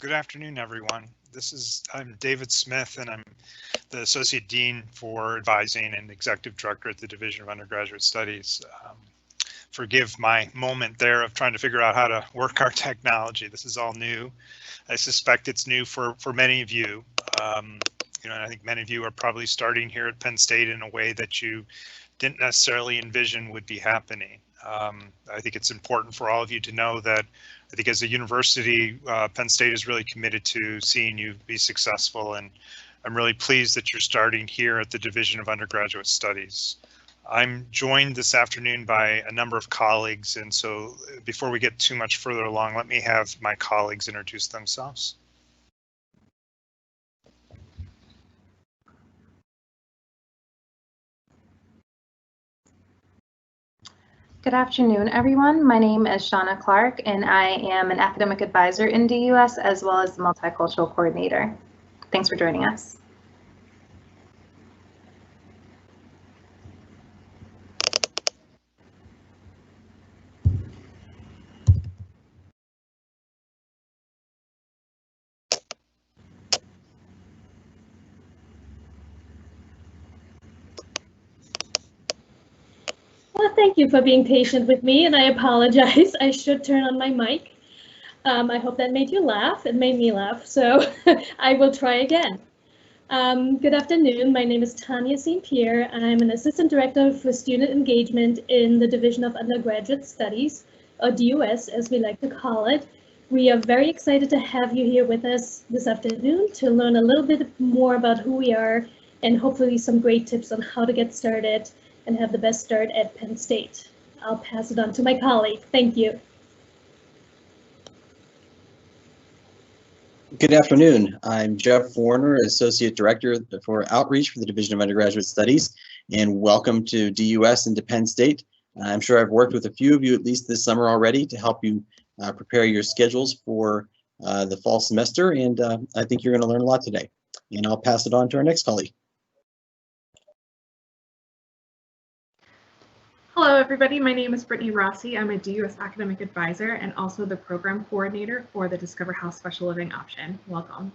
Good afternoon, everyone. I'm David Smith, and I'm the Associate Dean for Advising and Executive Director at the Division of Undergraduate Studies. Forgive my moment there of trying to figure out how to work our technology. This is all new. I suspect it's new for many of you. And I think many of you are probably starting here at Penn State in a way that you didn't necessarily envision would be happening. I think it's important for all of you to know that I think as a university, Penn State is really committed to seeing you be successful, and I'm really pleased that you're starting here at the Division of Undergraduate Studies. I'm joined this afternoon by a number of colleagues, and so before we get too much further along, let me have my colleagues introduce themselves. Good afternoon, everyone. My name is Shauna Clark, and I am an academic advisor in DUS as well as the multicultural coordinator. Thanks for joining us. Well, thank you for being patient with me, and I apologize. I should turn on my mic. I hope that made you laugh. It made me laugh, so I will try again. Good afternoon. My name is Tanya St. Pierre. I'm an Assistant Director for Student Engagement in the Division of Undergraduate Studies, or DUS, as we like to call it. We are very excited to have you here with us this afternoon to learn a little bit more about who we are and hopefully some great tips on how to get started and have the best start at Penn State. I'll pass it on to my colleague. Thank you. Good afternoon. I'm Jeff Warner, Associate Director for Outreach for the Division of Undergraduate Studies, and welcome to DUS and to Penn State. I'm sure I've worked with a few of you at least this summer already to help you prepare your schedules for the fall semester, and I think you're going to learn a lot today. And I'll pass it on to our next colleague. Hello, everybody. My name is Brittany Rossi. I'm a DUS academic advisor and also the program coordinator for the Discover House Special Living option. Welcome.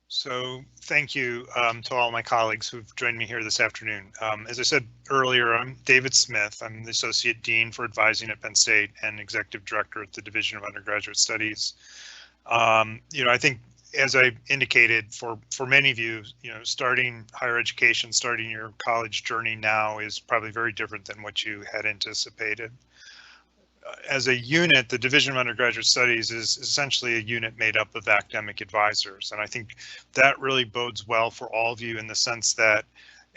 So thank you to all my colleagues who've joined me here this afternoon. As I said earlier, I'm David Smith. I'm the Associate Dean for Advising at Penn State and Executive Director at the Division of Undergraduate Studies. I think, as I indicated, for many of you, starting higher education, starting your college journey now is probably very different than what you had anticipated. As a unit, the Division of Undergraduate Studies is essentially a unit made up of academic advisors, and I think that really bodes well for all of you in the sense that,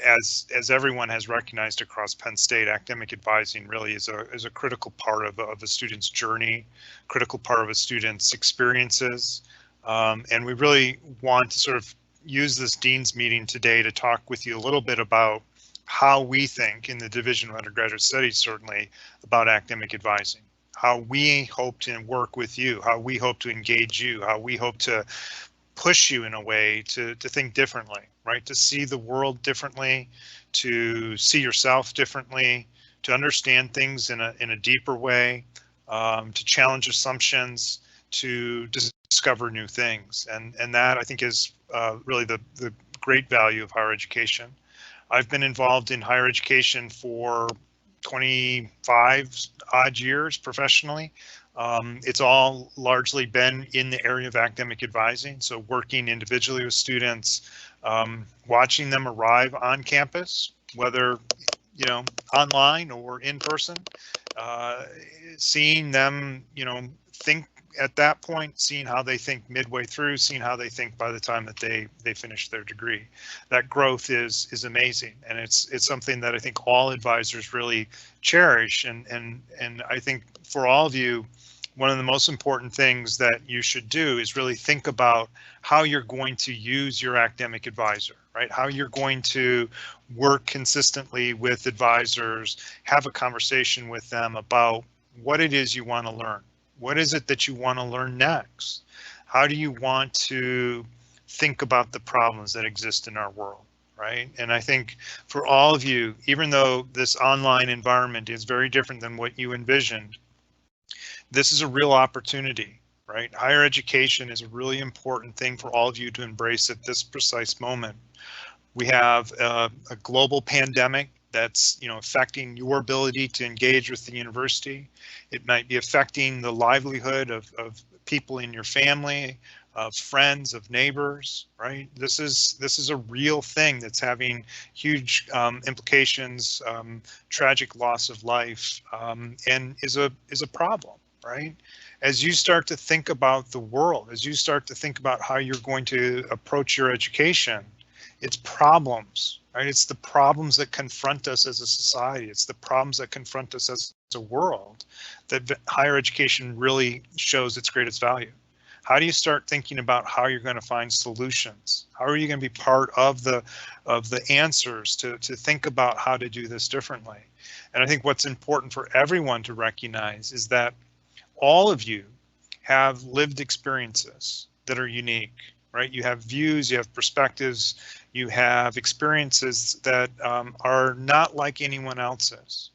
as everyone has recognized across Penn State, academic advising really is a critical part of a student's journey, critical part of a student's experiences. And we really want to sort of use this Dean's meeting today to talk with you a little bit about how we think in the Division of Undergraduate Studies, certainly, about academic advising, how we hope to work with you, how we hope to engage you, how we hope to push you in a way to think differently, right? To see the world differently, to see yourself differently, to understand things in a deeper way, to challenge assumptions, to discover new things, and that I think is really the great value of higher education. I've been involved in higher education for 25 odd years professionally. It's all largely been in the area of academic advising, so working individually with students, watching them arrive on campus, whether online or in person, seeing them think at that point, seeing how they think midway through, seeing how they think by the time that they finish their degree. That growth is amazing, and it's something that I think all advisors really cherish, and I think for all of you, one of the most important things that you should do is really think about how you're going to use your academic advisor, right? How you're going to work consistently with advisors, have a conversation with them about what it is you want to learn. What is it that you want to learn next? How do you want to think about the problems that exist in our world, right? And I think for all of you, even though this online environment is very different than what you envisioned, This is a real opportunity, right? Higher education is a really important thing for all of you to embrace at this precise moment. We have a global pandemic that's, affecting your ability to engage with the university. It might be affecting the livelihood of people in your family, of friends, of neighbors, right? This is a real thing that's having huge implications, tragic loss of life, and is a problem, right? As you start to think about the world, as you start to think about how you're going to approach your education, it's problems, right? It's the problems that confront us as a society. It's the problems that confront us as a world that higher education really shows its greatest value. How do you start thinking about how you're going to find solutions? How are you going to be part of the answers to think about how to do this differently? And I think what's important for everyone to recognize is that all of you have lived experiences that are unique, right? You have views, you have perspectives, you have experiences that are not like anyone else's.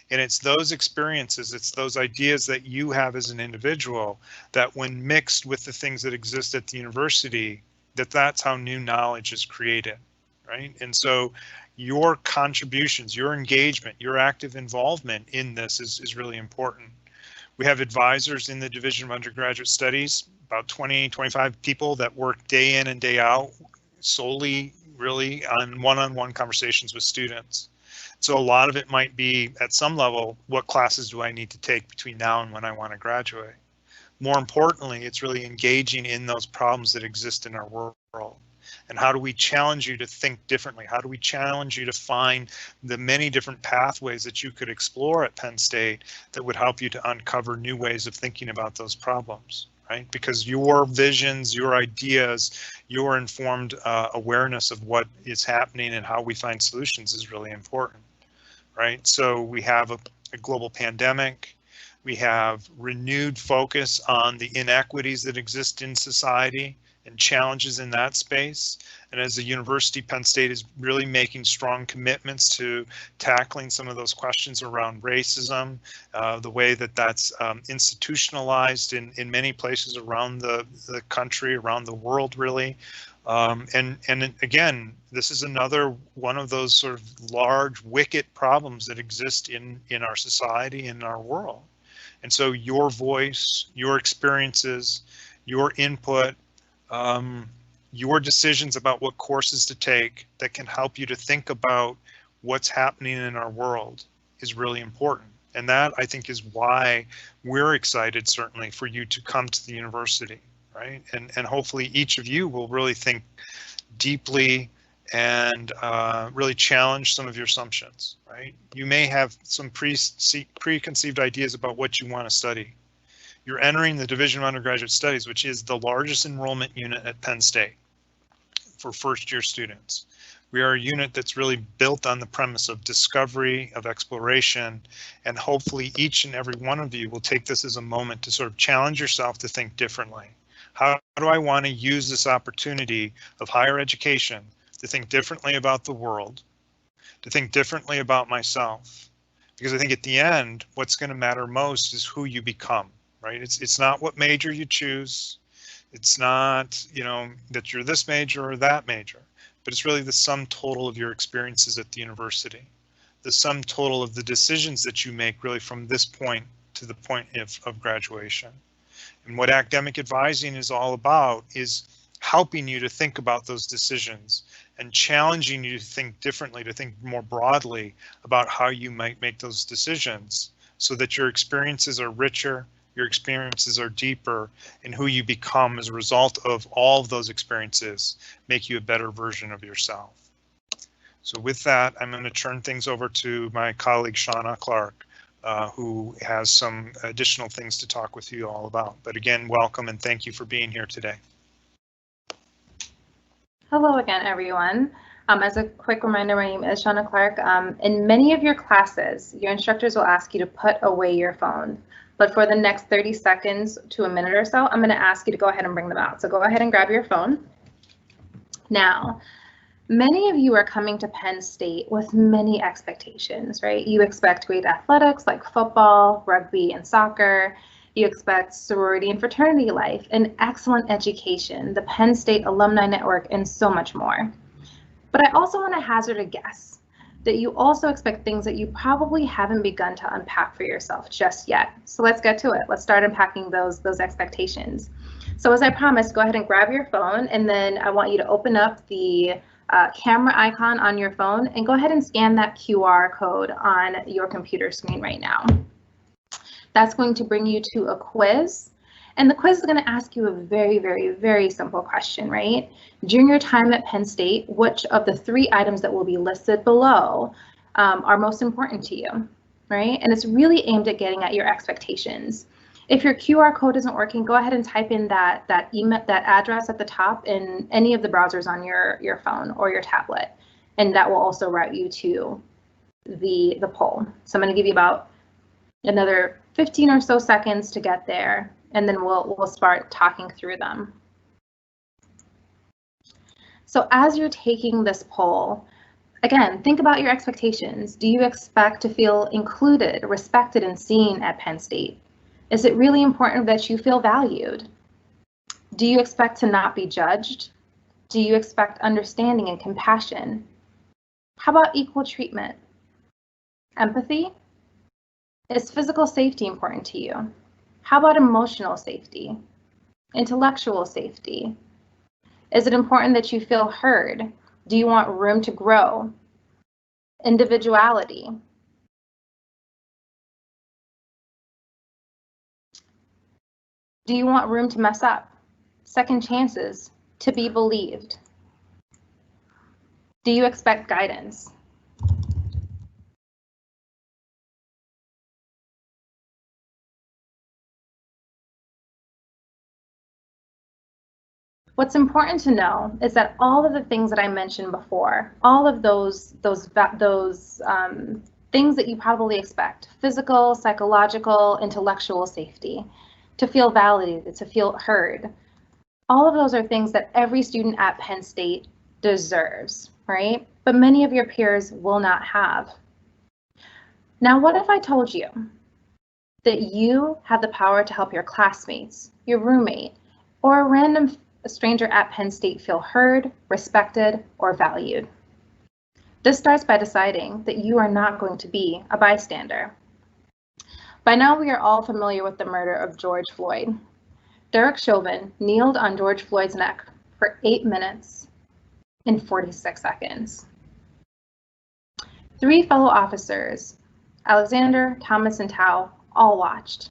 And it's those experiences, it's those ideas that you have as an individual that when mixed with the things that exist at the university, that's how new knowledge is created, right? And so your contributions, your engagement, your active involvement in this is really important. We have advisors in the Division of Undergraduate Studies, about 20, 25 people that work day in and day out, solely really on one-on-one conversations with students. So a lot of it might be at some level, what classes do I need to take between now and when I want to graduate? More importantly, it's really engaging in those problems that exist in our world. And how do we challenge you to think differently? How do we challenge you to find the many different pathways that you could explore at Penn State that would help you to uncover new ways of thinking about those problems, right? Because your visions, your ideas, your informed awareness of what is happening and how we find solutions is really important, right? So we have a global pandemic. We have renewed focus on the inequities that exist in society and challenges in that space. And as a university, Penn State is really making strong commitments to tackling some of those questions around racism, the way that that's institutionalized in many places around the country, around the world, really. And again, this is another one of those sort of large wicked problems that exist in our society, in our world. And so your voice, your experiences, your input, your decisions about what courses to take that can help you to think about what's happening in our world is really important. And that, I think, is why we're excited, certainly, for you to come to the university, right? And hopefully each of you will really think deeply and really challenge some of your assumptions, right? You may have some preconceived ideas about what you want to study. You're entering the Division of Undergraduate Studies, which is the largest enrollment unit at Penn State for first-year students. We are a unit that's really built on the premise of discovery, of exploration, and hopefully each and every one of you will take this as a moment to sort of challenge yourself to think differently. How do I want to use this opportunity of higher education to think differently about the world, to think differently about myself? Because I think at the end, what's going to matter most is who you become. Right? It's not what major you choose. It's not, that you're this major or that major, but it's really the sum total of your experiences at the university, the sum total of the decisions that you make really from this point to the point of graduation. And what academic advising is all about is helping you to think about those decisions and challenging you to think differently, to think more broadly about how you might make those decisions so that your experiences are richer, your experiences are deeper, and who you become as a result of all of those experiences make you a better version of yourself. So with that, I'm going to turn things over to my colleague, Shauna Clark, who has some additional things to talk with you all about. But again, welcome and thank you for being here today. Hello again, everyone. As a quick reminder, my name is Shauna Clark. In many of your classes, your instructors will ask you to put away your phone. But for the next 30 seconds to a minute or so, I'm going to ask you to go ahead and bring them out. So go ahead and grab your phone. Now, many of you are coming to Penn State with many expectations, right? You expect great athletics like football, rugby, and soccer. You expect sorority and fraternity life, an excellent education, the Penn State Alumni Network, and so much more. But I also want to hazard a guess that you also expect things that you probably haven't begun to unpack for yourself just yet. So let's get to it. Let's start unpacking those expectations. So as I promised, go ahead and grab your phone, and then I want you to open up the camera icon on your phone and go ahead and scan that QR code on your computer screen right now. That's going to bring you to a quiz. And the quiz is going to ask you a very, very, very simple question, right? During your time at Penn State, which of the 3 items that will be listed below are most important to you, right? And it's really aimed at getting at your expectations. If your QR code isn't working, go ahead and type in that email, that address at the top in any of the browsers on your phone or your tablet, and that will also route you to the poll. So I'm going to give you about another 15 or so seconds to get there, and then we'll start talking through them. So as you're taking this poll, again, think about your expectations. Do you expect to feel included, respected, and seen at Penn State? Is it really important that you feel valued? Do you expect to not be judged? Do you expect understanding and compassion? How about equal treatment? Empathy? Is physical safety important to you? How about emotional safety? Intellectual safety? Is it important that you feel heard? Do you want room to grow? Individuality? Do you want room to mess up? Second chances? To be believed? Do you expect guidance? What's important to know is that all of the things that I mentioned before, all of those things that you probably expect, physical, psychological, intellectual safety, to feel validated, to feel heard, all of those are things that every student at Penn State deserves, right? But many of your peers will not have. Now, what if I told you that you have the power to help your classmates, your roommate, or a random stranger at Penn State feel heard, respected, or valued? This starts by deciding that you are not going to be a bystander. By now, we are all familiar with the murder of George Floyd. Derek Chauvin kneeled on George Floyd's neck for 8 minutes and 46 seconds. 3 fellow officers, Alexander, Thomas, and Tao, all watched.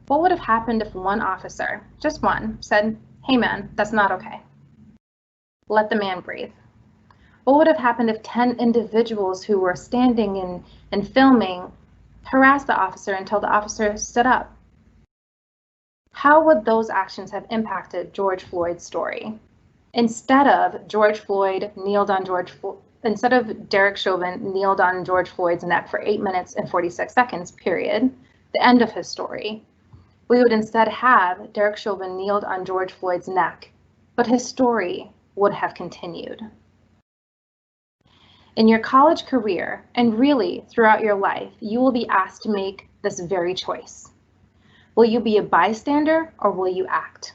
What would have happened if one officer, just one, said, "Hey man, that's not okay. Let the man breathe"? What would have happened if 10 individuals who were standing and filming harassed the officer until the officer stood up? How would those actions have impacted George Floyd's story? Instead of Derek Chauvin kneeled on George Floyd's neck for 8 minutes and 46 seconds, period, the end of his story, we would instead have Derek Chauvin kneeled on George Floyd's neck, but his story would have continued. In your college career, and really throughout your life, you will be asked to make this very choice. Will you be a bystander or will you act?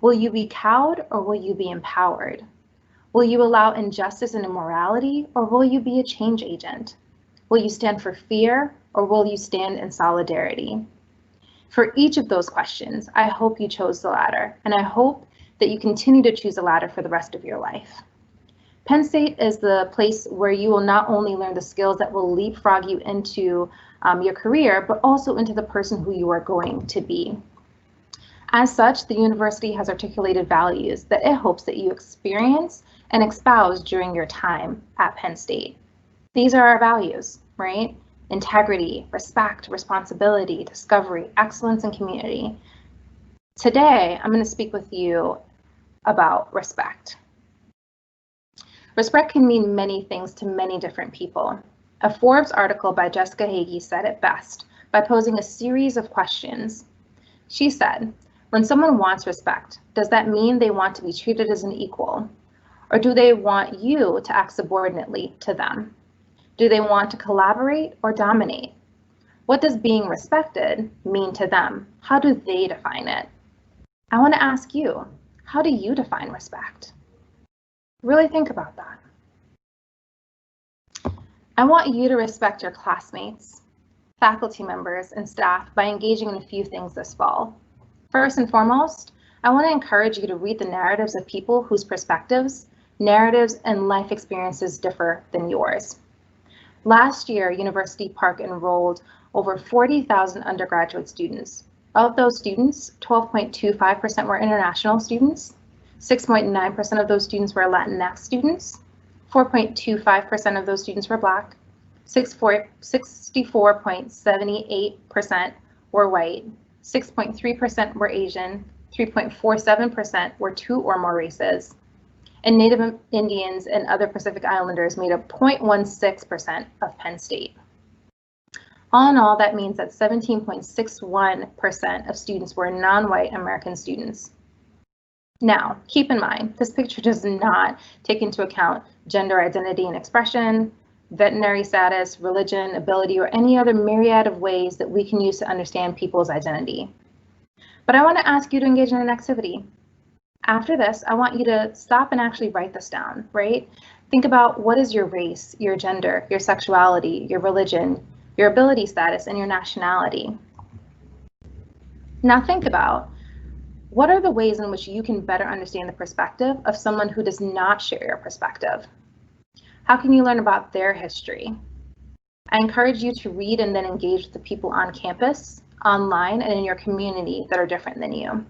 Will you be cowed or will you be empowered? Will you allow injustice and immorality or will you be a change agent? Will you stand for fear or will you stand in solidarity? For each of those questions, I hope you chose the latter, and I hope that you continue to choose the latter for the rest of your life. Penn State is the place where you will not only learn the skills that will leapfrog you into your career, but also into the person who you are going to be. As such, the university has articulated values that it hopes that you experience and espouse during your time at Penn State. These are our values, right? Integrity, respect, responsibility, discovery, excellence, and community. Today, I'm going to speak with you about respect. Respect can mean many things to many different people. A Forbes article by Jessica Hagee said it best by posing a series of questions. She said, when someone wants respect, does that mean they want to be treated as an equal? Or do they want you to act subordinately to them? Do they want to collaborate or dominate? What does being respected mean to them? How do they define it? I want to ask you, how do you define respect? Really think about that. I want you to respect your classmates, faculty members, and staff by engaging in a few things this fall. First and foremost, I want to encourage you to read the narratives of people whose perspectives, narratives, and life experiences differ than yours. Last year, University Park enrolled over 40,000 undergraduate students. Of those students, 12.25% were international students, 6.9% of those students were Latinx students, 4.25% of those students were Black, 64.78% were white, 6.3% were Asian, 3.47% were 2 or more races, and Native Indians and other Pacific Islanders made up 0.16% of Penn State. All in all, that means that 17.61% of students were non-white American students. Now, keep in mind, this picture does not take into account gender identity and expression, veterinary status, religion, ability, or any other myriad of ways that we can use to understand people's identity. But I want to ask you to engage in an activity. After this, I want you to stop and actually write this down, right? Think about what is your race, your gender, your sexuality, your religion, your ability status, and your nationality. Now think about, what are the ways in which you can better understand the perspective of someone who does not share your perspective? How can you learn about their history? I encourage you to read and then engage with the people on campus, online, and in your community that are different than you.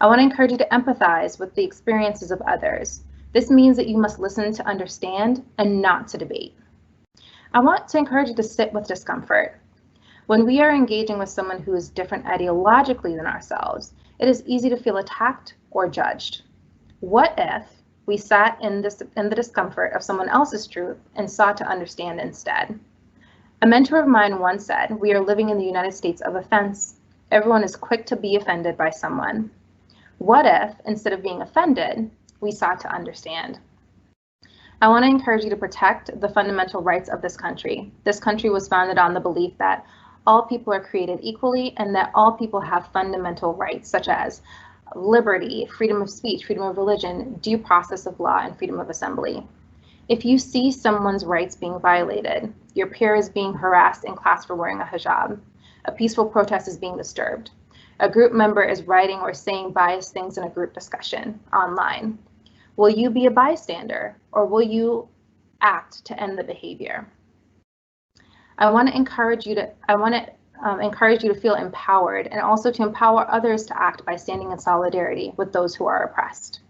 I want to encourage you to empathize with the experiences of others. This means that you must listen to understand and not to debate. I want to encourage you to sit with discomfort. When we are engaging with someone who is different ideologically than ourselves, it is easy to feel attacked or judged. What if we sat in the discomfort of someone else's truth and sought to understand instead? A mentor of mine once said, "We are living in the United States of offense. Everyone is quick to be offended by someone." What if, instead of being offended, we sought to understand? I want to encourage you to protect the fundamental rights of this country. This country was founded on the belief that all people are created equally and that all people have fundamental rights such as liberty, freedom of speech, freedom of religion, due process of law, and freedom of assembly. If you see someone's rights being violated, your peer is being harassed in class for wearing a hijab, a peaceful protest is being disturbed, a group member is writing or saying biased things in a group discussion online, will you be a bystander or will you act to end the behavior? I want to encourage you to feel empowered and also to empower others to act by standing in solidarity with those who are oppressed.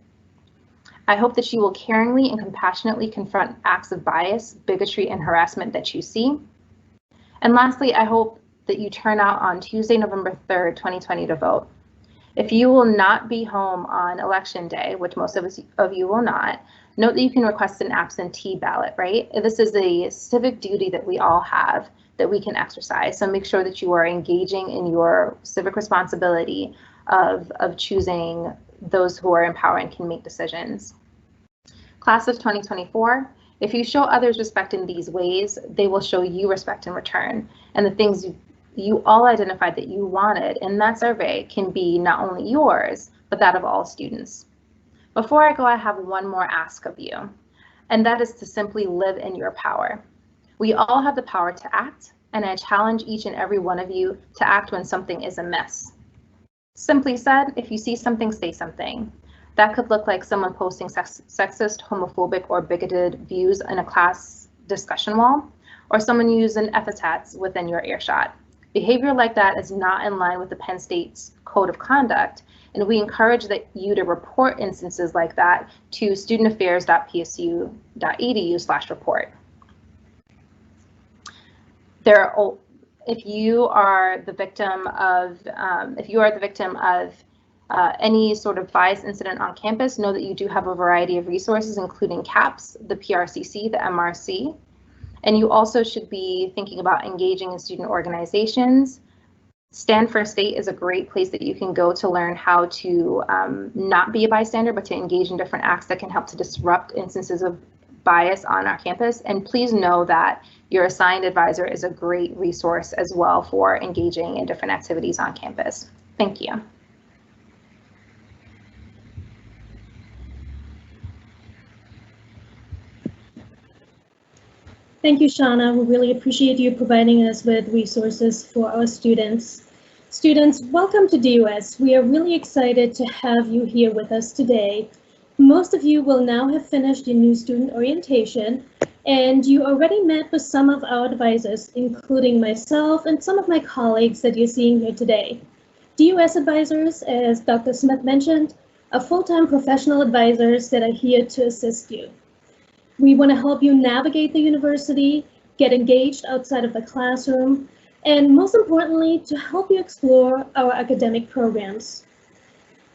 I hope that you will caringly and compassionately confront acts of bias, bigotry, and harassment that you see. And lastly, I hope that you turn out on Tuesday, November 3rd, 2020 to vote. If you will not be home on election day, which most of you will not, note that you can request an absentee ballot, right? This is a civic duty that we all have that we can exercise. So make sure that you are engaging in your civic responsibility of choosing those who are in power and can make decisions. Class of 2024, if you show others respect in these ways, they will show you respect in return. And the things you all identified that you wanted in that survey can be not only yours, but that of all students. Before I go, I have one more ask of you, and that is to simply live in your power. We all have the power to act, and I challenge each and every one of you to act when something is amiss. Simply said, if you see something, say something. That could look like someone posting sexist, homophobic, or bigoted views in a class discussion wall, or someone using epithets within your earshot. Behavior like that is not in line with the Penn State's Code of Conduct, and we encourage you to report instances like that to studentaffairs.psu.edu/report. If you are the victim of any sort of bias incident on campus, know that you do have a variety of resources, including CAPS, the PRCC, the MRC, and you also should be thinking about engaging in student organizations. Stand for State is a great place that you can go to learn how to not be a bystander, but to engage in different acts that can help to disrupt instances of bias on our campus. And please know that your assigned advisor is a great resource as well for engaging in different activities on campus. Thank you. Thank you, Shauna. We really appreciate you providing us with resources for our students. Students, welcome to DUS. We are really excited to have you here with us today. Most of you will now have finished your new student orientation, and you already met with some of our advisors, including myself and some of my colleagues that you're seeing here today. DUS advisors, as Dr. Smith mentioned, are full-time professional advisors that are here to assist you. We want to help you navigate the university, get engaged outside of the classroom, and most importantly, to help you explore our academic programs.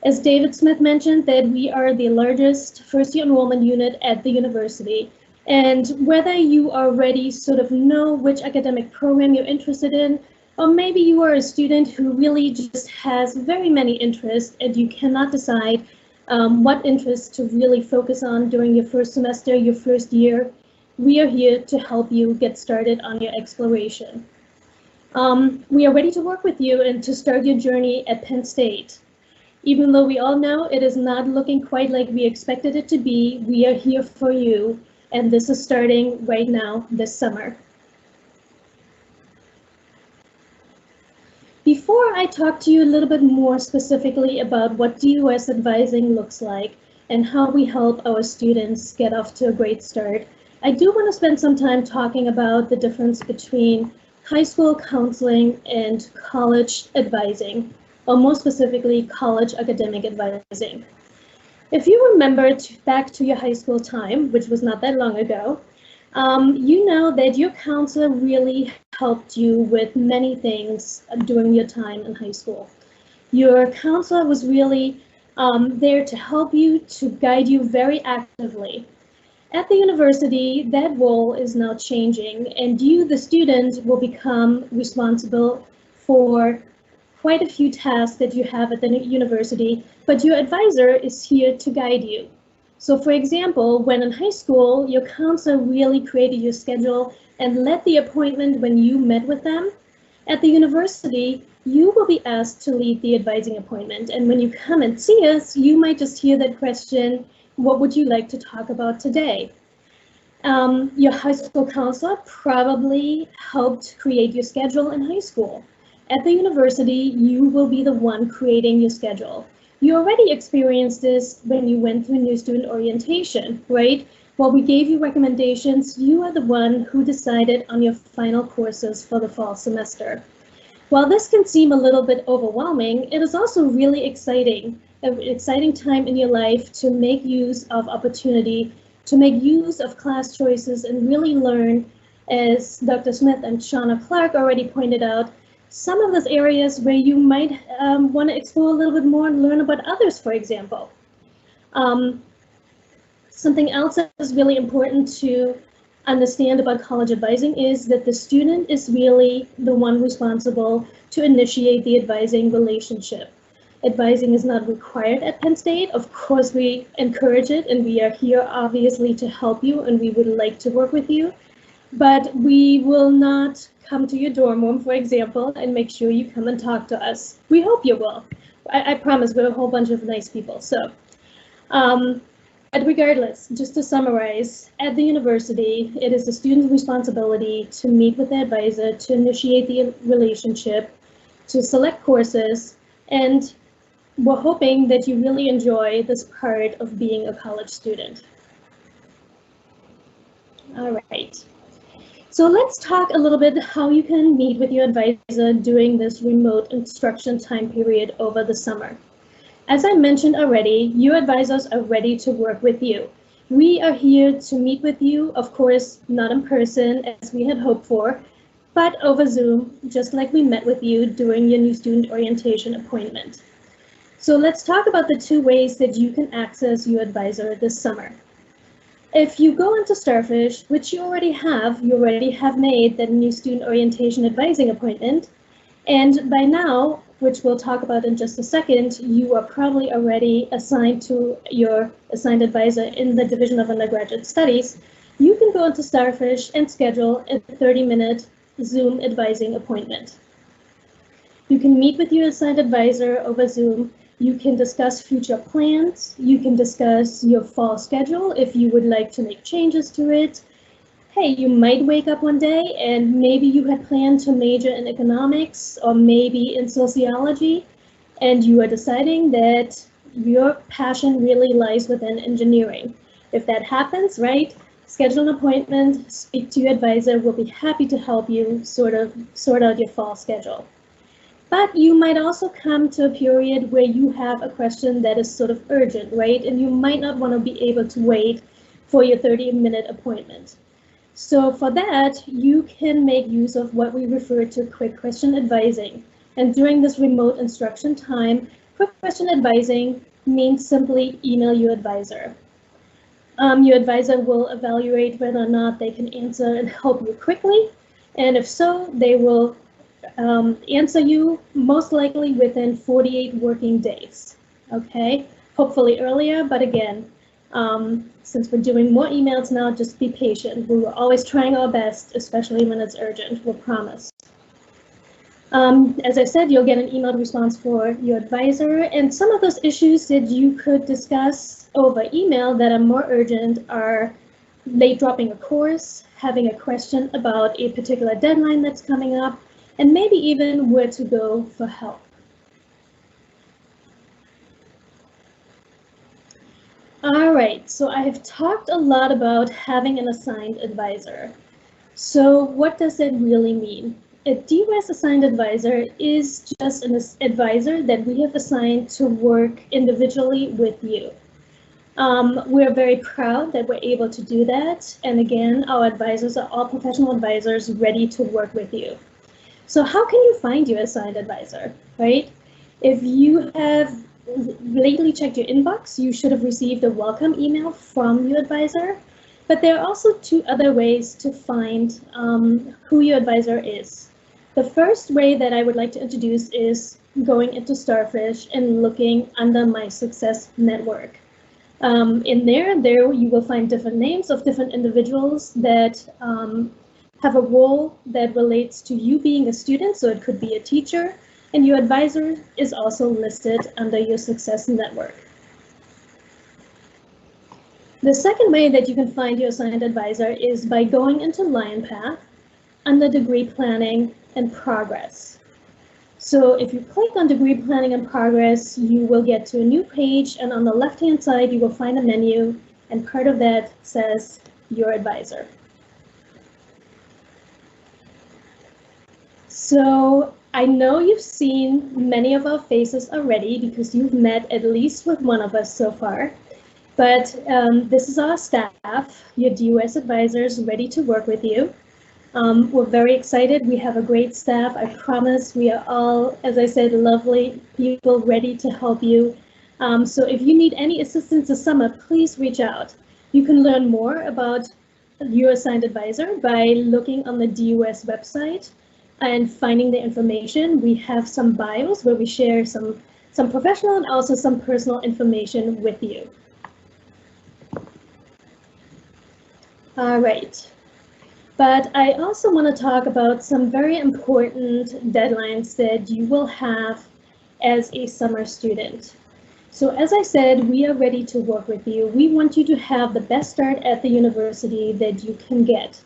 As David Smith mentioned, that we are the largest first-year enrollment unit at the university, and whether you already sort of know which academic program you're interested in, or maybe you are a student who really just has very many interests and you cannot decide what interests to really focus on during your first semester, your first year, we are here to help you get started on your exploration. We are ready to work with you and to start your journey at Penn State. Even though we all know it is not looking quite like we expected it to be, we are here for you, and this is starting right now this summer. Before I talk to you a little bit more specifically about what DUS advising looks like and how we help our students get off to a great start, I do want to spend some time talking about the difference between high school counseling and college advising, or more specifically, college academic advising. If you remember back to your high school time, which was not that long ago, you know that your counselor really helped you with many things during your time in high school. Your counselor was really there to help you, to guide you very actively. At the university, that role is now changing, and you, the student, will become responsible for quite a few tasks that you have at the university, but your advisor is here to guide you. So for example, when in high school, your counselor really created your schedule and led the appointment when you met with them. At the university, you will be asked to lead the advising appointment. And when you come and see us, you might just hear that question, what would you like to talk about today? Your high school counselor probably helped create your schedule in high school. At the university, you will be the one creating your schedule. You already experienced this when you went through new student orientation, right? While we gave you recommendations, you are the one who decided on your final courses for the fall semester. While this can seem a little bit overwhelming, it is also really exciting, an exciting time in your life to make use of opportunity, to make use of class choices and really learn, as Dr. Smith and Shauna Clark already pointed out, some of those areas where you might want to explore a little bit more and learn about others, for example. Something else that is really important to understand about college advising is that the student is really the one responsible to initiate the advising relationship. Advising is not required at Penn State. Of course, we encourage it, and we are here obviously to help you, and we would like to work with you. But we will not come to your dorm room, for example, and make sure you come and talk to us. We hope you will. I promise we're a whole bunch of nice people. So, but regardless, just to summarize, at the university, it is the student's responsibility to meet with the advisor, to initiate the relationship, to select courses, and we're hoping that you really enjoy this part of being a college student. All right. So let's talk a little bit how you can meet with your advisor during this remote instruction time period over the summer. As I mentioned already, your advisors are ready to work with you. We are here to meet with you, of course, not in person as we had hoped for, but over Zoom, just like we met with you during your new student orientation appointment. So let's talk about the two ways that you can access your advisor this summer. If you go into Starfish, which you already have made that new student orientation advising appointment, and by now, which we'll talk about in just a second, you are probably already assigned to your assigned advisor in the Division of Undergraduate Studies. You can go into Starfish and schedule a 30-minute Zoom advising appointment. You can meet with your assigned advisor over Zoom. You can discuss future plans. You can discuss your fall schedule if you would like to make changes to it. Hey, you might wake up one day and maybe you had planned to major in economics or maybe in sociology, and you are deciding that your passion really lies within engineering. If that happens, right, schedule an appointment, speak to your advisor. We'll be happy to help you sort out your fall schedule. But you might also come to a period where you have a question that is sort of urgent, right? And you might not want to be able to wait for your 30-minute appointment. So for that, you can make use of what we refer to quick question advising. And during this remote instruction time, quick question advising means simply email your advisor. Your advisor will evaluate whether or not they can answer and help you quickly. And if so, they will answer you most likely within 48 working days. Okay, hopefully earlier, but again, since we're doing more emails now, just be patient. We were always trying our best, especially when it's urgent, we'll promise. As I said, you'll get an emailed response for your advisor, and some of those issues that you could discuss over email that are more urgent are late dropping a course, having a question about a particular deadline that's coming up, and maybe even where to go for help. All right, so I have talked a lot about having an assigned advisor. So what does that really mean? A DUS assigned advisor is just an advisor that we have assigned to work individually with you. We're very proud that we're able to do that. And again, our advisors are all professional advisors ready to work with you. So how can you find your assigned advisor, right? If you have lately checked your inbox, you should have received a welcome email from your advisor. But there are also two other ways to find who your advisor is. The first way that I would like to introduce is going into Starfish and looking under My Success Network. In there you will find different names of different individuals that have a role that relates to you being a student, so it could be a teacher, and your advisor is also listed under your Success Network. The second way that you can find your assigned advisor is by going into LionPath under Degree Planning and Progress. So if you click on Degree Planning and Progress, you will get to a new page, and on the left-hand side, you will find a menu, and part of that says Your Advisor. So I know you've seen many of our faces already because you've met at least with one of us so far. But this is our staff, your DUS advisors, ready to work with you. We're very excited. We have a great staff. I promise we are all, as I said, lovely people ready to help you. So if you need any assistance this summer, please reach out. You can learn more about your assigned advisor by looking on the DUS website and finding the information. We have some bios where we share some professional and also some personal information with you. All right, but I also want to talk about some very important deadlines that you will have as a summer student. So as I said, we are ready to work with you. We want you to have the best start at the university that you can get.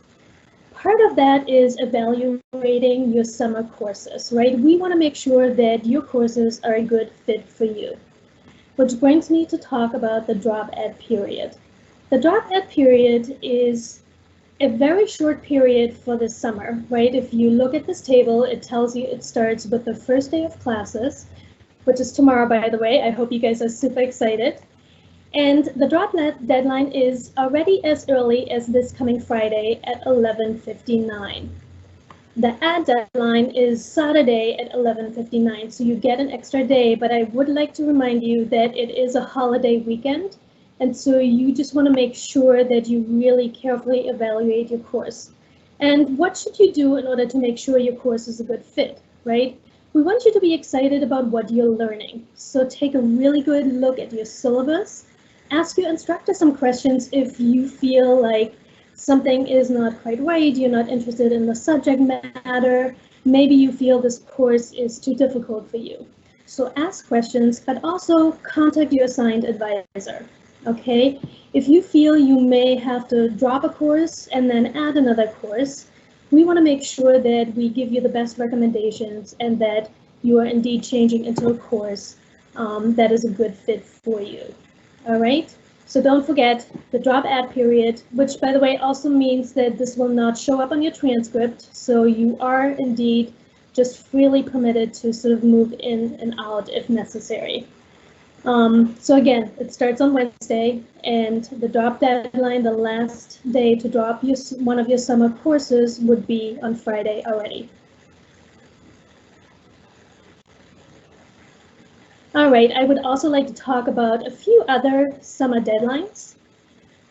Part of that is evaluating your summer courses, right? We want to make sure that your courses are a good fit for you. Which brings me to talk about the drop-ed period. The drop-ed period is a very short period for the summer, right? If you look at this table, it tells you it starts with the first day of classes, which is tomorrow, by the way. I hope you guys are super excited. And the drop-ed deadline is already as early as this coming Friday at 11:59. The add deadline is Saturday at 11:59, so you get an extra day, but I would like to remind you that it is a holiday weekend, and so you just want to make sure that you really carefully evaluate your course. And what should you do in order to make sure your course is a good fit, right? we want you to be excited about what you're learning. So take a really good look at your syllabus. Ask your instructor some questions if you feel like something is not quite right, you're not interested in the subject matter, maybe you feel this course is too difficult for you. So ask questions, but also contact your assigned advisor, okay? If you feel you may have to drop a course and then add another course, we want to make sure that we give you the best recommendations and that you are indeed changing into a course that is a good fit for you, all right? So don't forget the drop add period, which by the way also means that this will not show up on your transcript. So you are indeed just freely permitted to sort of move in and out if necessary. So again, it starts on Wednesday, and the drop deadline, the last day to drop one of your summer courses would be on Friday already. All right, I would also like to talk about a few other summer deadlines.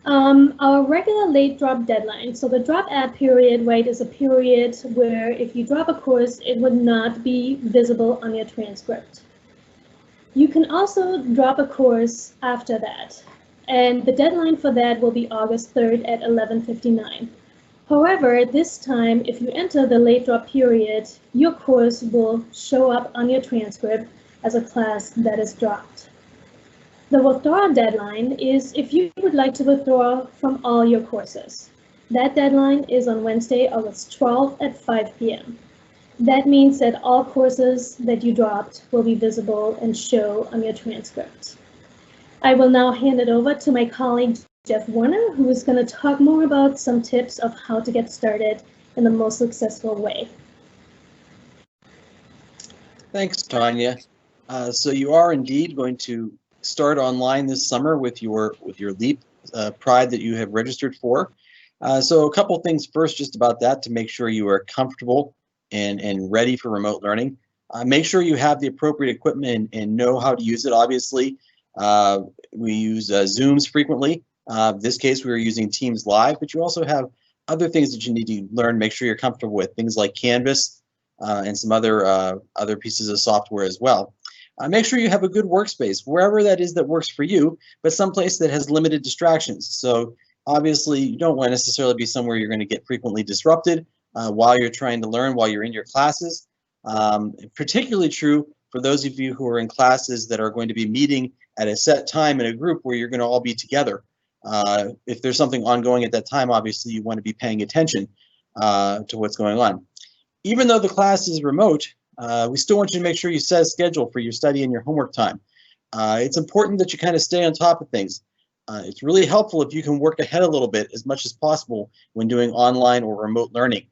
Our regular late drop deadline, so the drop add period, right, is a period where if you drop a course, it would not be visible on your transcript. You can also drop a course after that, and the deadline for that will be August 3rd at 11:59. However, this time, if you enter the late drop period, your course will show up on your transcript as a class that is dropped. The withdrawal deadline is if you would like to withdraw from all your courses. That deadline is on Wednesday, August 12th at 5 p.m. That means that all courses that you dropped will be visible and show on your transcript. I will now hand it over to my colleague, Jeff Warner, who is going to talk more about some tips of how to get started in the most successful way. Thanks, Tanya. So you are indeed going to start online this summer with your LEAP Pride that you have registered for. So a couple things first just about that to make sure you are comfortable and ready for remote learning. Make sure you have the appropriate equipment and know how to use it. Obviously, we use Zooms frequently. This case, we were using Teams Live, but you also have other things that you need to learn, make sure you're comfortable with, things like Canvas and some other pieces of software as well. Make sure you have a good workspace, wherever that is that works for you, but someplace that has limited distractions. So obviously, you don't want to necessarily be somewhere you're going to get frequently disrupted while you're trying to learn, while you're in your classes. Particularly true for those of you who are in classes that are going to be meeting at a set time in a group where you're going to all be together. If there's something ongoing at that time, obviously you want to be paying attention to what's going on. Even though the class is remote, we still want you to make sure you set a schedule for your study and your homework time. It's important that you kind of stay on top of things. It's really helpful if you can work ahead a little bit as much as possible when doing online or remote learning,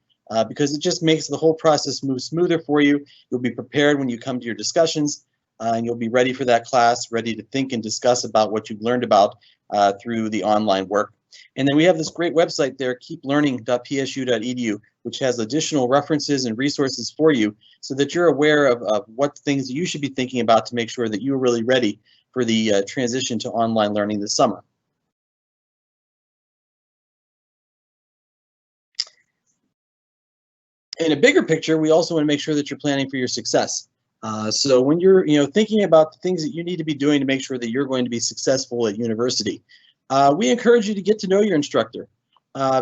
because it just makes the whole process move smoother for you. You'll be prepared when you come to your discussions, and you'll be ready for that class, ready to think and discuss about what you've learned about through the online work. And then we have this great website there, keeplearning.psu.edu, which has additional references and resources for you so that you're aware of what things that you should be thinking about to make sure that you're really ready for the transition to online learning this summer. In a bigger picture, we also want to make sure that you're planning for your success. So when you're thinking about the things that you need to be doing to make sure that you're going to be successful at university, we encourage you to get to know your instructor.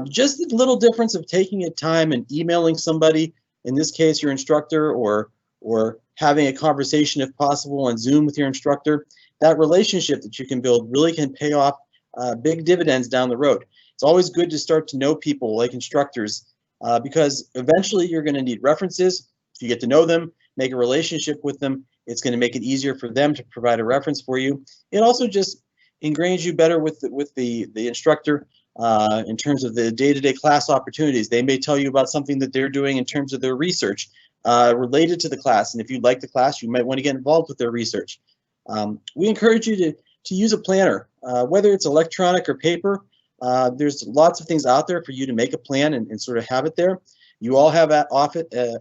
Just the little difference of taking a time and emailing somebody, in this case your instructor, or having a conversation if possible on Zoom with your instructor, that relationship that you can build really can pay off big dividends down the road. It's always good to start to know people like instructors because eventually you're going to need references. If you get to know them, make a relationship with them, it's going to make it easier for them to provide a reference for you. It also just ingrains you better with the instructor in terms of the day-to-day class opportunities. They may tell you about something that they're doing in terms of their research related to the class, and if you like the class, you might want to get involved with their research. We encourage you to use a planner, whether it's electronic or paper. There's lots of things out there for you to make a plan and sort of have it there. You all have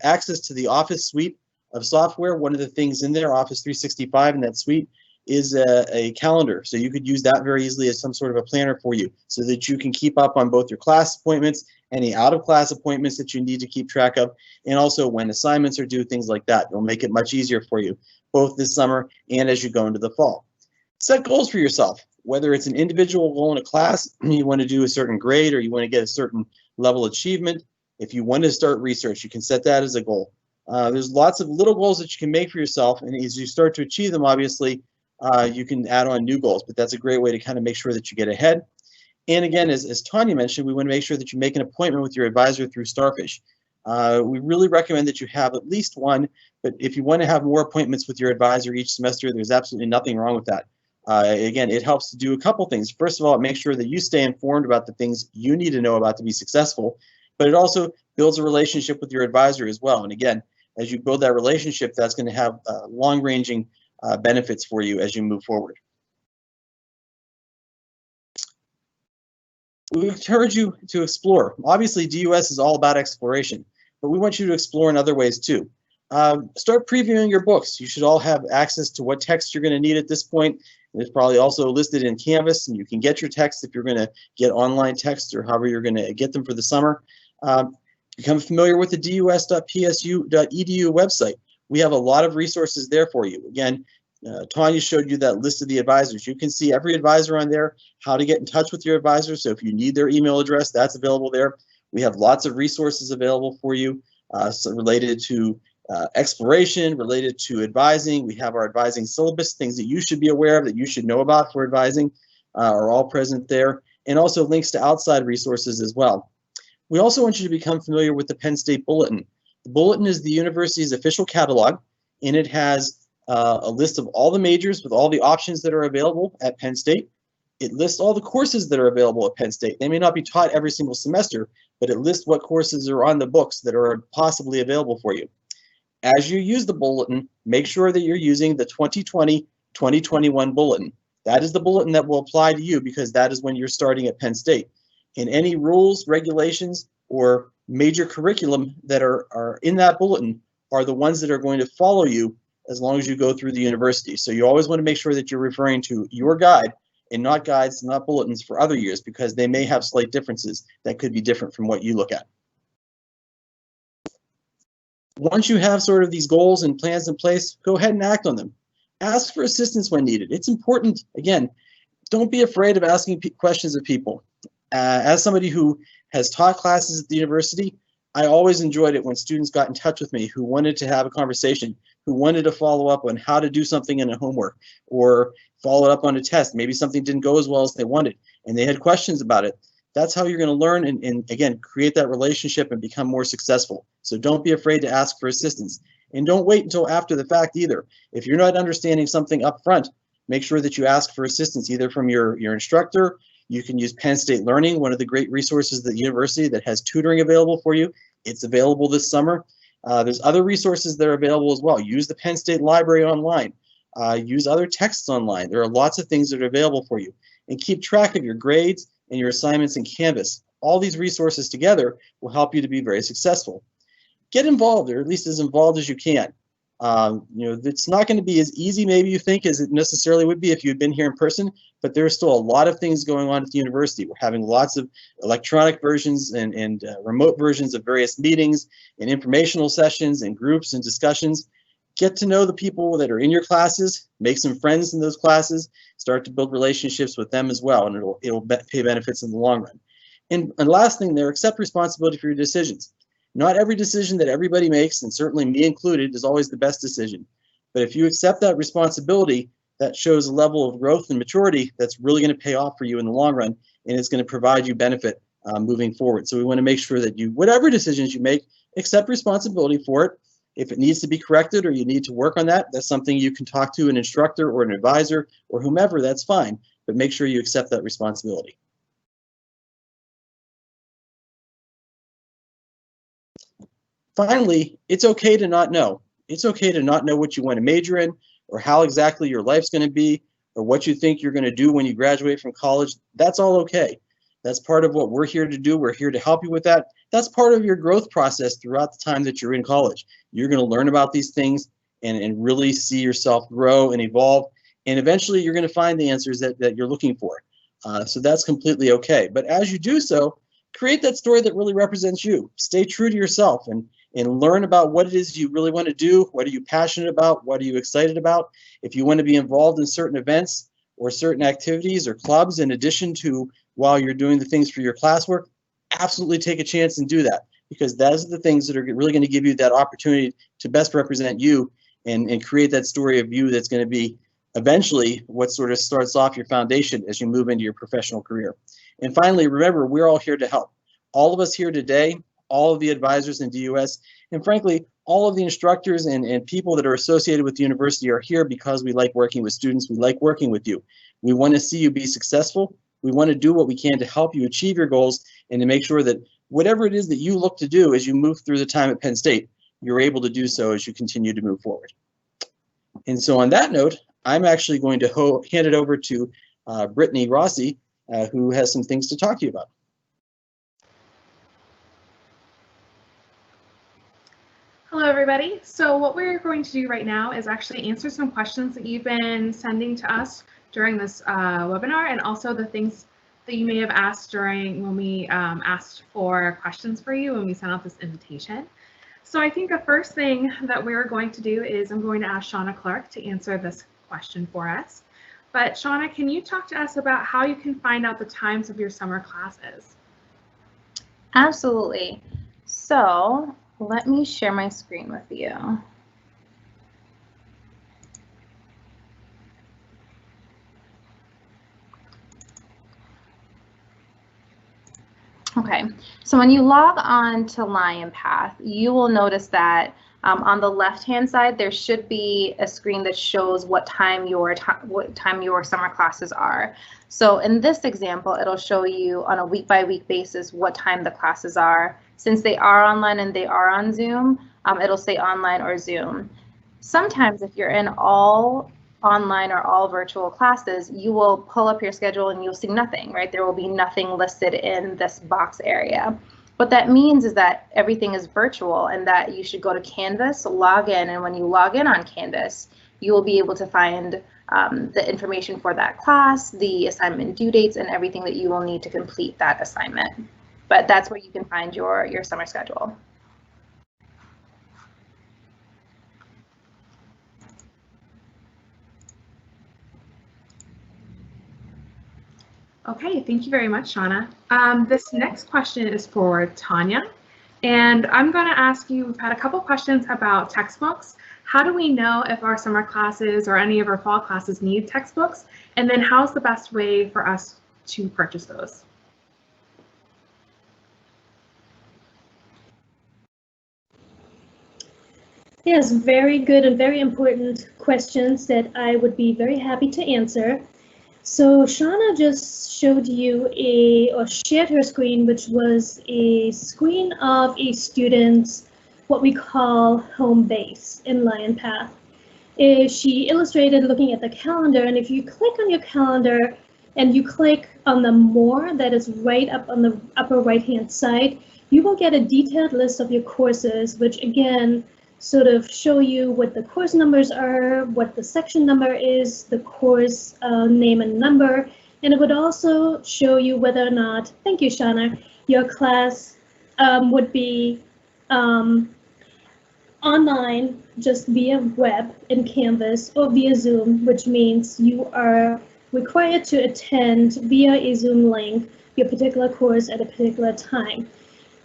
access to the Office suite of software. One of the things in there, Office 365 in that suite, is a calendar. So you could use that very easily as some sort of a planner for you so that you can keep up on both your class appointments, any out-of-class appointments that you need to keep track of, and also when assignments are due, things like that. It'll make it much easier for you, both this summer and as you go into the fall. Set goals for yourself, whether it's an individual goal in a class, you want to do a certain grade or you want to get a certain level of achievement. If you want to start research, you can set that as a goal. There's lots of little goals that you can make for yourself, and as you start to achieve them, obviously, you can add on new goals, but that's a great way to kind of make sure that you get ahead. And again, as Tanya mentioned, we want to make sure that you make an appointment with your advisor through Starfish. We really recommend that you have at least one, but if you want to have more appointments with your advisor each semester, there's absolutely nothing wrong with that. Again, it helps to do a couple things. First of all, it makes sure that you stay informed about the things you need to know about to be successful, but it also builds a relationship with your advisor as well. And again, as you build that relationship, that's going to have long-ranging benefits for you as you move forward. We encourage you to explore. Obviously, DUS is all about exploration, but we want you to explore in other ways too. Start previewing your books. You should all have access to what text you're going to need at this point. It's probably also listed in Canvas, and you can get your text if you're going to get online text or however you're going to get them for the summer. Become familiar with the dus.psu.edu website. We have a lot of resources there for you. Again, Tanya showed you that list of the advisors. You can see every advisor on there, how to get in touch with your advisor. So if you need their email address, that's available there. We have lots of resources available for you related to exploration, related to advising. We have our advising syllabus, things that you should be aware of, that you should know about for advising, are all present there, and also links to outside resources as well. We also want you to become familiar with the Penn State Bulletin. The Bulletin is the university's official catalog, and it has a list of all the majors with all the options that are available at Penn State. It lists all the courses that are available at Penn State. They may not be taught every single semester, but it lists what courses are on the books that are possibly available for you. As you use the bulletin, make sure that you're using the 2020-2021 bulletin. That is the bulletin that will apply to you because that is when you're starting at Penn State. And any rules, regulations, or major curriculum that are in that bulletin are the ones that are going to follow you as long as you go through the university. So you always want to make sure that you're referring to your guide and not guides, not bulletins for other years, because they may have slight differences that could be different from what you look at. Once you have sort of these goals and plans in place, go ahead and act on them. Ask for assistance when needed. It's important, again, don't be afraid of asking questions of people. As somebody who has taught classes at the university, I always enjoyed it when students got in touch with me who wanted to have a conversation, who wanted to follow up on how to do something in a homework or follow up on a test. Maybe something didn't go as well as they wanted and they had questions about it. That's how you're going to learn and again, create that relationship and become more successful. So don't be afraid to ask for assistance. And don't wait until after the fact either. If you're not understanding something up front, make sure that you ask for assistance either from your instructor. You can use Penn State Learning, one of the great resources at the university that has tutoring available for you. It's available this summer. There's other resources that are available as well. Use the Penn State Library online. Use other texts online. There are lots of things that are available for you. And keep track of your grades and your assignments in Canvas. All these resources together will help you to be very successful. Get involved, or at least as involved as you can. It's not going to be as easy maybe you think as it necessarily would be if you had been here in person, but there's still a lot of things going on at the university. We're having lots of electronic versions and remote versions of various meetings and informational sessions and groups and discussions. Get to know the people that are in your classes, make some friends in those classes, start to build relationships with them as well, and it'll pay benefits in the long run. And last thing there, accept responsibility for your decisions. Not every decision that everybody makes, and certainly me included, is always the best decision. But if you accept that responsibility, that shows a level of growth and maturity that's really going to pay off for you in the long run, and it's going to provide you benefit moving forward. So we want to make sure that you, whatever decisions you make, accept responsibility for it. If it needs to be corrected or you need to work on that, that's something you can talk to an instructor or an advisor or whomever, that's fine. But make sure you accept that responsibility. Finally, it's okay to not know. It's okay to not know what you want to major in or how exactly your life's going to be or what you think you're going to do when you graduate from college. That's all okay. That's part of what we're here to do. We're here to help you with that. That's part of your growth process throughout the time that you're in college. You're going to learn about these things and really see yourself grow and evolve. And eventually you're going to find the answers that you're looking for. So that's completely okay. But as you do so, create that story that really represents you. Stay true to yourself and learn about what it is you really want to do. What are you passionate about? What are you excited about? If you want to be involved in certain events or certain activities or clubs in addition to while you're doing the things for your classwork, absolutely take a chance and do that, because those are the things that are really going to give you that opportunity to best represent you and create that story of you that's going to be eventually what sort of starts off your foundation as you move into your professional career. And finally, remember, we're all here to help. All of us here today, all of the advisors in DUS, and frankly, all of the instructors and people that are associated with the university are here because we like working with students. We like working with you. We want to see you be successful. We want to do what we can to help you achieve your goals and to make sure that whatever it is that you look to do as you move through the time at Penn State, you're able to do so as you continue to move forward. And so on that note, I'm actually going to hand it over to Brittany Rossi, who has some things to talk to you about. Hello, everybody. So what we're going to do right now is actually answer some questions that you've been sending to us during this webinar, and also the things that you may have asked during when we asked for questions for you when we sent out this invitation. So I think the first thing that we're going to do is I'm going to ask Shauna Clark to answer this question for us. But Shauna, can you talk to us about how you can find out the times of your summer classes? Absolutely. So let me share my screen with you. Okay, so when you log on to LionPath, you will notice that on the left-hand side, there should be a screen that shows what time your summer classes are. So in this example, it'll show you on a week-by-week basis what time the classes are. Since they are online and they are on Zoom, it'll say online or Zoom. Sometimes if you're in all online or all virtual classes, you will pull up your schedule and you'll see nothing, right? There will be nothing listed in this box area. What that means is that everything is virtual and that you should go to Canvas, log in, and when you log in on Canvas, you will be able to find the information for that class, the assignment due dates, and everything that you will need to complete that assignment. But that's where you can find your summer schedule. Okay, thank you very much, Shauna. This next question is for Tanya, and I'm going to ask you, we've had a couple questions about textbooks. How do we know if our summer classes or any of our fall classes need textbooks? And then how's the best way for us to purchase those? Yes, very good and very important questions that I would be very happy to answer. So Shauna just showed you or shared her screen, which was a screen of a student's what we call home base in LionPath. She illustrated looking at the calendar, and if you click on your calendar and you click on the more that is right up on the upper right-hand side, you will get a detailed list of your courses, which again sort of show you what the course numbers are, what the section number is, the course name and number, and it would also show you whether or not, thank you, Shauna, your class would be online just via web in Canvas or via Zoom, which means you are required to attend via a Zoom link your particular course at a particular time.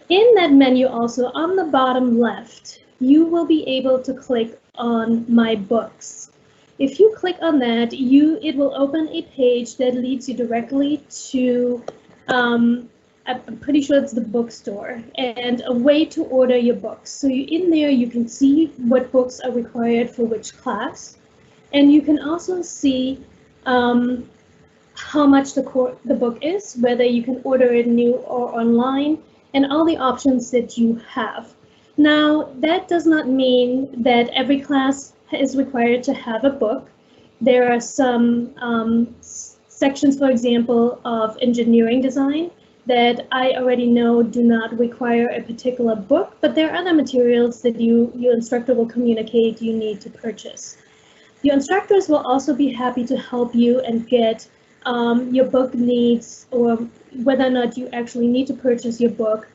In that menu also, on the bottom left, you will be able to click on My Books. If you click on that, it will open a page that leads you directly to, I'm pretty sure it's the bookstore, and a way to order your books. So in there, you can see what books are required for which class, and you can also see how much the book is, whether you can order it new or online, and all the options that you have. Now, that does not mean that every class is required to have a book. There are some sections, for example, of engineering design that I already know do not require a particular book, but there are other materials that your instructor will communicate you need to purchase. Your instructors will also be happy to help you and get your book needs, or whether or not you actually need to purchase your book.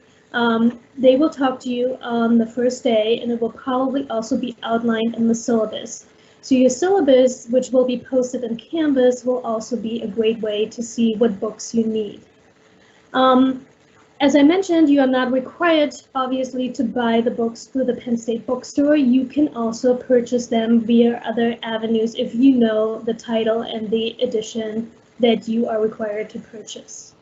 They will talk to you on the first day, and it will probably also be outlined in the syllabus. So your syllabus, which will be posted in Canvas, will also be a great way to see what books you need. As I mentioned, you are not required, obviously, to buy the books through the Penn State bookstore. You can also purchase them via other avenues if you know the title and the edition that you are required to purchase.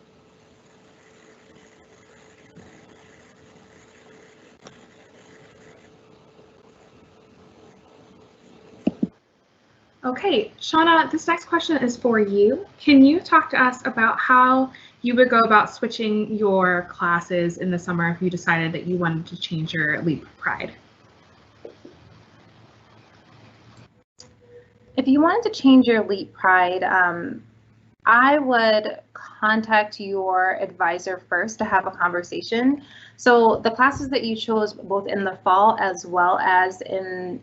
Okay, Shauna, this next question is for you. Can you talk to us about how you would go about switching your classes in the summer if you decided that you wanted to change your Leap Pride? If you wanted to change your Leap Pride, I would contact your advisor first to have a conversation. So the classes that you chose both in the fall as well as in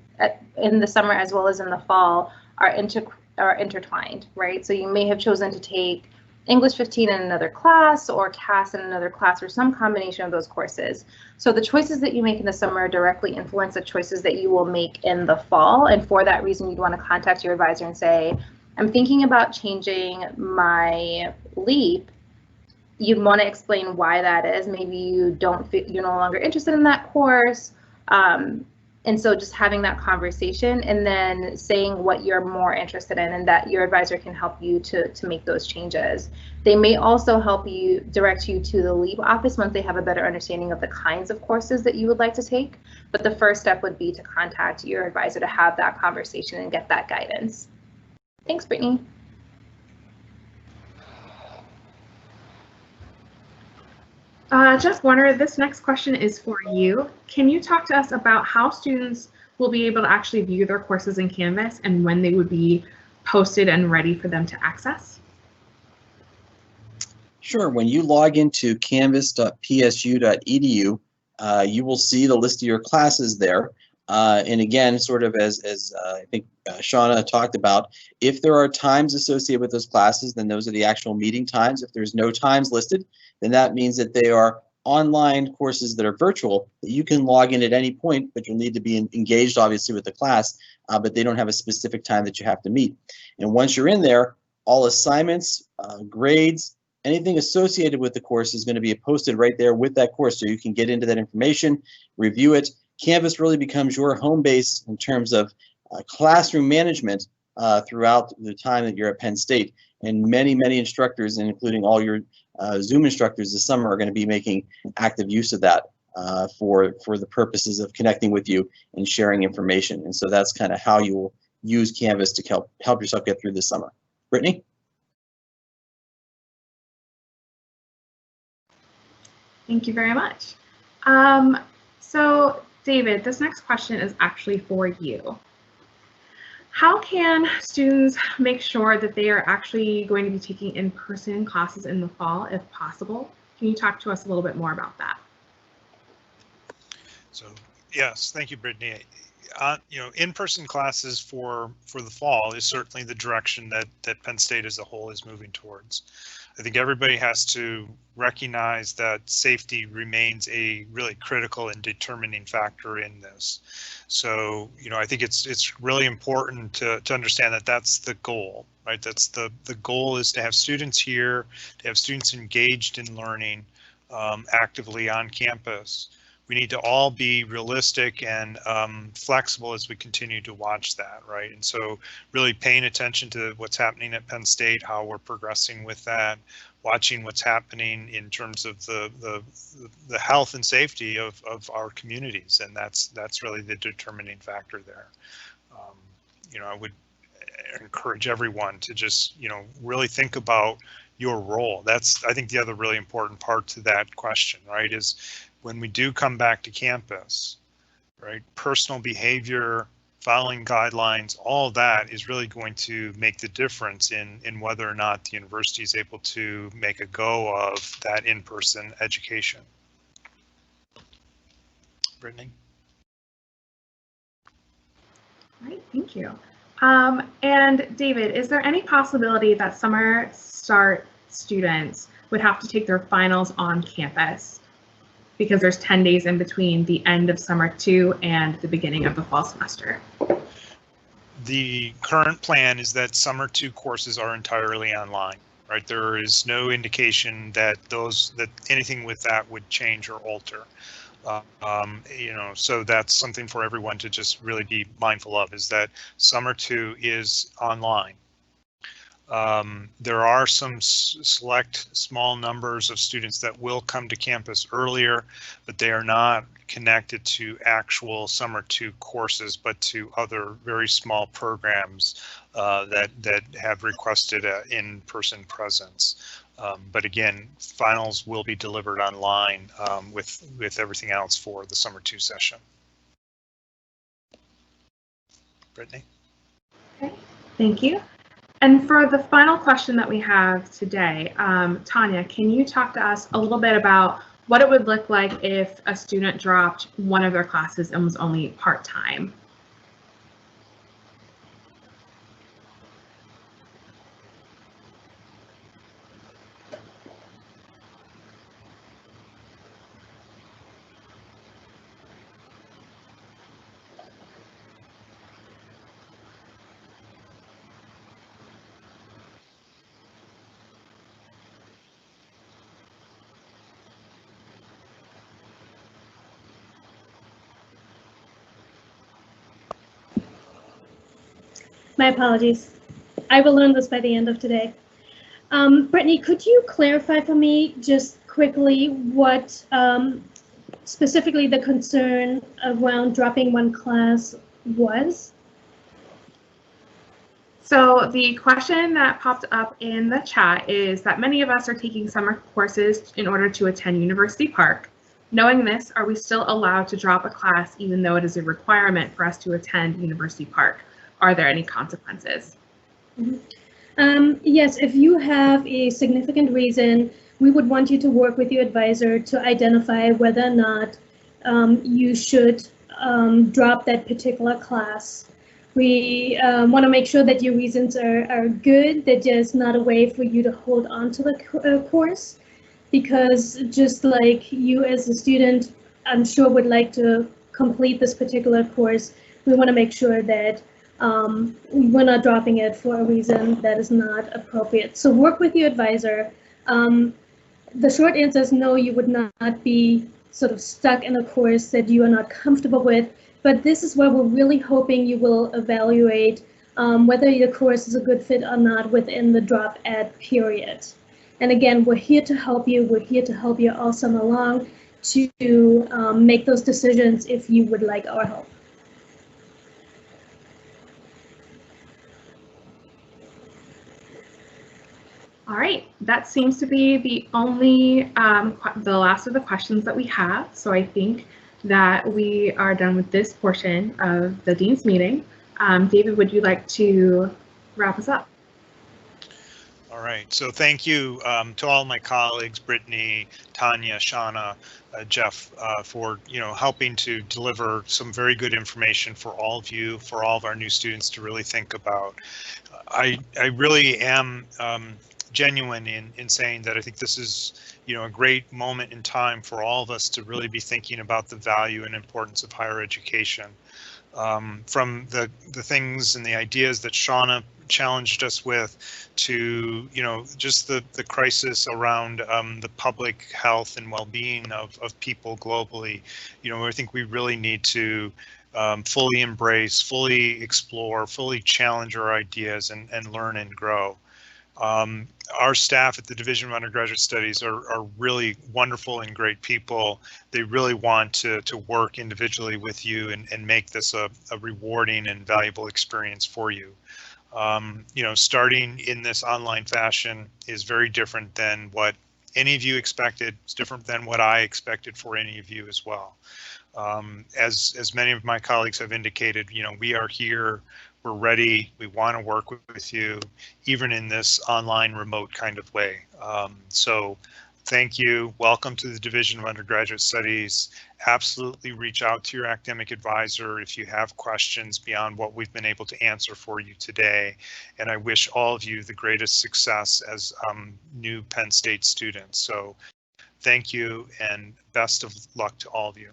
the summer as well as in the fall are intertwined, right? So you may have chosen to take English 15 in another class or CAS in another class or some combination of those courses. So the choices that you make in the summer directly influence the choices that you will make in the fall. And for that reason, you'd want to contact your advisor and say, I'm thinking about changing my LEAP. You'd want to explain why that is. Maybe you're no longer interested in that course. And so just having that conversation and then saying what you're more interested in, and that your advisor can help you to make those changes. They may also help you direct you to the LEAP office once they have a better understanding of the kinds of courses that you would like to take. But the first step would be to contact your advisor to have that conversation and get that guidance. Thanks, Brittany. Jeff Warner, this next question is for you. Can you talk to us about how students will be able to actually view their courses in Canvas and when they would be posted and ready for them to access? Sure. When you log into canvas.psu.edu, you will see the list of your classes there. And again, sort of as I think Shauna talked about, if there are times associated with those classes, then those are the actual meeting times. If there's no times listed, then that means that they are online courses that are virtual, that you can log in at any point, but you'll need to be engaged, obviously, with the class, but they don't have a specific time that you have to meet. And once you're in there, all assignments, grades, anything associated with the course is going to be posted right there with that course, so you can get into that information, review it. Canvas really becomes your home base in terms of classroom management throughout the time that you're at Penn State. And many, many instructors, and including all your Zoom instructors this summer, are going to be making active use of that for the purposes of connecting with you and sharing information. And so that's kind of how you will use Canvas to help yourself get through this summer. Brittany? Thank you very much. So David, this next question is actually for you. How can students make sure that they are actually going to be taking in-person classes in the fall, if possible? Can you talk to us a little bit more about that? So yes, thank you, Brittany. In-person classes for the fall is certainly the direction that Penn State as a whole is moving towards. I think everybody has to recognize that safety remains a really critical and determining factor in this. So, I think it's really important to understand that that's the goal, right? That's the goal is to have students here, to have students engaged in learning actively on campus. We need to all be realistic and flexible as we continue to watch that, right? And so really paying attention to what's happening at Penn State, how we're progressing with that, watching what's happening in terms of the health and safety of our communities. And that's really the determining factor there. I would encourage everyone to just, really think about your role. That's, I think, the other really important part to that question, right, is when we do come back to campus, right, personal behavior, following guidelines, all that is really going to make the difference in whether or not the university is able to make a go of that in-person education. Brittany? All right, thank you. And David, is there any possibility that summer start students would have to take their finals on campus because there's 10 days in between the end of summer 2 and the beginning of the fall semester? The current plan is that summer 2 courses are entirely online, right? There is no indication that anything with that would change or alter. So that's something for everyone to just really be mindful of, is that summer 2 is online. There are some select small numbers of students that will come to campus earlier, but they are not connected to actual summer 2 courses, but to other very small programs that have requested an in-person presence. But again, finals will be delivered online with everything else for the summer 2 session. Brittany? Okay, thank you. And for the final question that we have today, Tanya, can you talk to us a little bit about what it would look like if a student dropped one of their classes and was only part-time? My apologies. I will learn this by the end of today. Brittany, could you clarify for me just quickly what specifically the concern around dropping one class was? So the question that popped up in the chat is that many of us are taking summer courses in order to attend University Park. Knowing this, are we still allowed to drop a class even though it is a requirement for us to attend University Park? Are there any consequences? Yes, if you have a significant reason, we would want you to work with your advisor to identify whether or not you should drop that particular class. We want to make sure that your reasons are good, that there's not a way for you to hold on to the course, because just like you as a student, I'm sure would like to complete this particular course, we want to make sure that we're not dropping it for a reason that is not appropriate. So work with your advisor. The short answer is no, you would not be sort of stuck in a course that you are not comfortable with, but this is where we're really hoping you will evaluate whether your course is a good fit or not within the drop-add period. And again, we're here to help you. We're here to help you all summer long to make those decisions if you would like our help. All right, that seems to be the only, the last of the questions that we have. So I think that we are done with this portion of the Dean's meeting. David, would you like to wrap us up? All right, so thank you to all my colleagues, Brittany, Tanya, Shauna, Jeff, for helping to deliver some very good information for all of you, for all of our new students to really think about. I really am genuine in saying that I think this is a great moment in time for all of us to really be thinking about the value and importance of higher education. From the things and the ideas that Shauna challenged us with to just the crisis around the public health and well-being of people globally. I think we really need to fully embrace, fully explore, fully challenge our ideas and learn and grow. Our staff at the Division of Undergraduate Studies are really wonderful and great people. They really want to work individually with you and make this a rewarding and valuable experience for you. Starting in this online fashion is very different than what any of you expected. It's different than what I expected for any of you as well. As many of my colleagues have indicated, we are here. We're ready. We want to work with you, even in this online remote kind of way. So Thank you. Welcome to the Division of Undergraduate Studies. Absolutely reach out to your academic advisor if you have questions beyond what we've been able to answer for you today. And I wish all of you the greatest success as new Penn State students. So thank you and best of luck to all of you.